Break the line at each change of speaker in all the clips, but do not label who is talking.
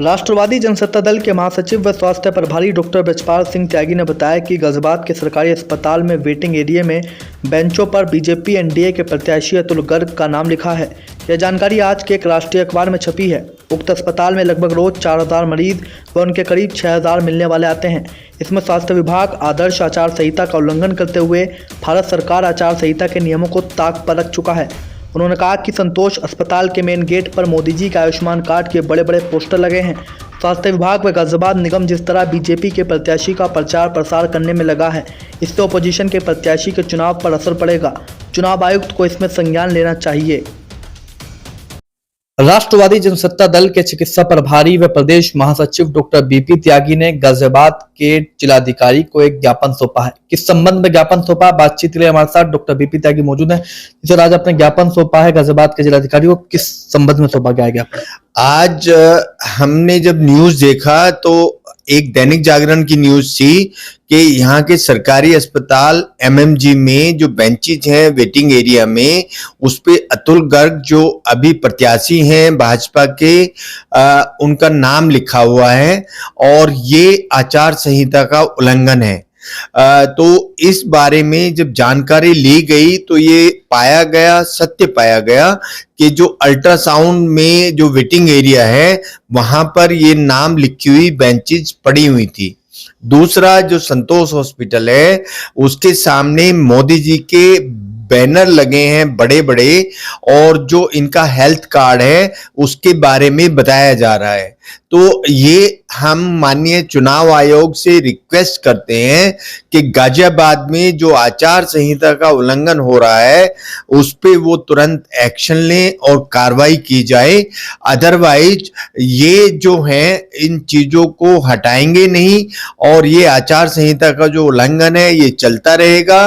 राष्ट्रवादी जनसत्ता दल के महासचिव व स्वास्थ्य प्रभारी डॉक्टर बृजपाल सिंह त्यागी ने बताया कि गाजियाबाद के सरकारी अस्पताल में वेटिंग एरिया में बेंचों पर बीजेपी एनडीए के प्रत्याशी अतुल गर्ग का नाम लिखा है। यह जानकारी आज के एक राष्ट्रीय अखबार में छपी है। उक्त अस्पताल में लगभग रोज 4000 मरीज व उनके करीब 6000 मिलने वाले आते हैं। इसमें स्वास्थ्य विभाग आदर्श आचार संहिता का उल्लंघन करते हुए भारत सरकार आचार संहिता के नियमों को ताक पर रख चुका है। उन्होंने कहा कि संतोष अस्पताल के मेन गेट पर मोदी जी के आयुष्मान कार्ड के बड़े बड़े पोस्टर लगे हैं। स्वास्थ्य विभाग व गाजियाबाद निगम जिस तरह बीजेपी के प्रत्याशी का प्रचार प्रसार करने में लगा है, इससे ओपोजिशन के प्रत्याशी के चुनाव पर असर पड़ेगा। चुनाव आयुक्त को इसमें संज्ञान लेना चाहिए। राष्ट्रवादी जनसत्ता दल के चिकित्सा प्रभारी व प्रदेश महासचिव डॉक्टर बीपी त्यागी ने गाजियाबाद के जिलाधिकारी को एक ज्ञापन सौंपा है। किस संबंध में ज्ञापन सौंपा, बातचीत के लिए हमारे साथ डॉक्टर बीपी त्यागी मौजूद हैं। सर, आज आपने ज्ञापन सौंपा है गाजियाबाद के जिलाधिकारी को, किस संबंध में सौंपा गया ज्ञापन?
आज हमने जब न्यूज देखा तो एक दैनिक जागरण की न्यूज थी कि यहाँ के सरकारी अस्पताल एमएमजी में जो बेंचेज हैं वेटिंग एरिया में, उस पे अतुल गर्ग जो अभी प्रत्याशी हैं भाजपा के, उनका नाम लिखा हुआ है और ये आचार संहिता का उल्लंघन है। तो इस बारे में जब जानकारी ली गई तो ये पाया गया, सत्य पाया गया कि जो अल्ट्रासाउंड में जो वेटिंग एरिया है वहां पर ये नाम लिखी हुई बेंचेज पड़ी हुई थी। दूसरा, जो संतोष हॉस्पिटल है उसके सामने मोदी जी के बैनर लगे हैं बड़े बड़े और जो इनका हेल्थ कार्ड है उसके बारे में बताया जा रहा है। तो ये हम माननीय चुनाव आयोग से रिक्वेस्ट करते हैं कि गाजियाबाद में जो आचार संहिता का उल्लंघन हो रहा है उस पे वो तुरंत एक्शन लें और कार्रवाई की जाए। अदरवाइज ये जो है इन चीजों को हटाएंगे नहीं और ये आचार संहिता का जो उल्लंघन है ये चलता रहेगा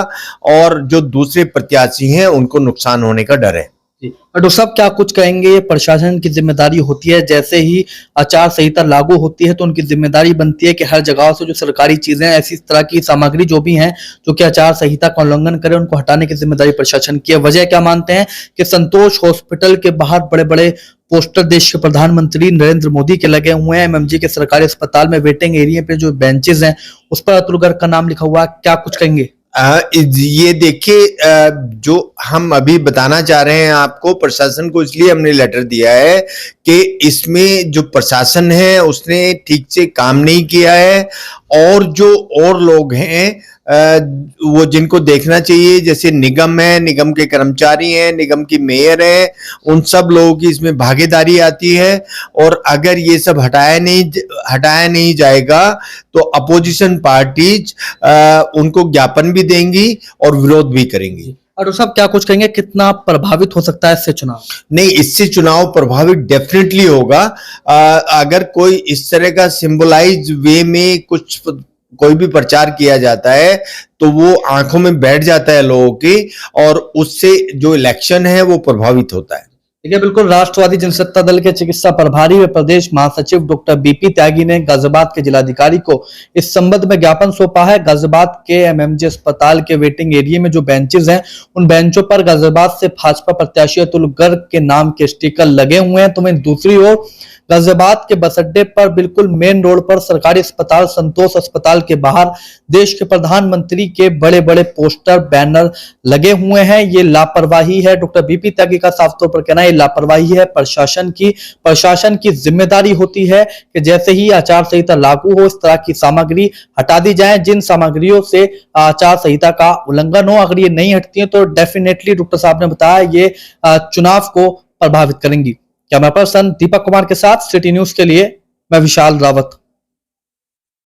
और जो दूसरे प्रत्याशी हैं उनको नुकसान होने का डर है।
डॉक्टर साहब, क्या कुछ कहेंगे? ये प्रशासन की जिम्मेदारी होती है, जैसे ही आचार संहिता लागू होती है तो उनकी जिम्मेदारी बनती है कि हर जगह से जो सरकारी चीजें ऐसी तरह की सामग्री जो भी हैं जो कि आचार संहिता का उल्लंघन करे, उनको हटाने की जिम्मेदारी प्रशासन की है। वजह क्या मानते हैं कि संतोष हॉस्पिटल के बाहर बड़े बड़े पोस्टर देश के प्रधानमंत्री नरेंद्र मोदी के लगे हुए हैं। एमएमजी के सरकारी अस्पताल में वेटिंग एरिया पे जो बेंचेज हैं उस पर अतुल गर्ग का नाम लिखा हुआ है, क्या कुछ कहेंगे?
ये देखिए, जो हम अभी बताना चाह रहे हैं आपको, प्रशासन को इसलिए हमने लेटर दिया है कि इसमें जो प्रशासन है उसने ठीक से काम नहीं किया है और जो और लोग हैं वो जिनको देखना चाहिए, जैसे निगम है, निगम के कर्मचारी हैं, निगम की मेयर है, उन सब लोगों की इसमें भागीदारी आती है। और अगर ये सब हटाया नहीं जाएगा तो अपोजिशन पार्टीज उनको ज्ञापन भी देंगी और विरोध भी करेंगी।
और साहब, क्या कुछ कहेंगे, कितना प्रभावित हो सकता है इससे चुनाव?
नहीं, इससे चुनाव प्रभावित डेफिनेटली होगा। अगर कोई इस तरह का सिंबलाइज वे में कोई भी प्रचार किया जाता है तो वो आंखों में बैठ जाता है लोगों की और उससे जो इलेक्शन है वो प्रभावित होता है।
ठीक है, बिल्कुल। राष्ट्रवादी जनसत्ता दल के चिकित्सा प्रभारी व प्रदेश महासचिव डॉक्टर बीपी त्यागी ने गाजियाबाद के जिलाधिकारी को इस संबंध में ज्ञापन सौंपा है। गाजियाबाद के एमएमजी अस्पताल के वेटिंग एरिया में जो बेंचेस हैं उन बेंचों पर गाजियाबाद से भाजपा प्रत्याशी अतुल गर्ग के नाम के स्टिकर लगे हुए हैं। तो वहीं दूसरी ओर गाजियाबाद के बस अड्डे पर बिल्कुल मेन रोड पर सरकारी अस्पताल संतोष अस्पताल के बाहर देश के प्रधानमंत्री के बड़े बड़े पोस्टर बैनर लगे हुए हैं। ये लापरवाही है। डॉक्टर बीपी त्यागी का साफ तौर पर कहना है ये लापरवाही है प्रशासन की जिम्मेदारी होती है कि जैसे ही आचार संहिता लागू हो इस तरह की सामग्री हटा दी जाए। जिन सामग्रियों से आचार संहिता का उल्लंघन हो, अगर ये नहीं हटती है तो डेफिनेटली डॉक्टर साहब ने बताया ये चुनाव को प्रभावित करेंगी। कैमरा पर्सन दीपक कुमार के साथ सिटी न्यूज के लिए मैं विशाल रावत।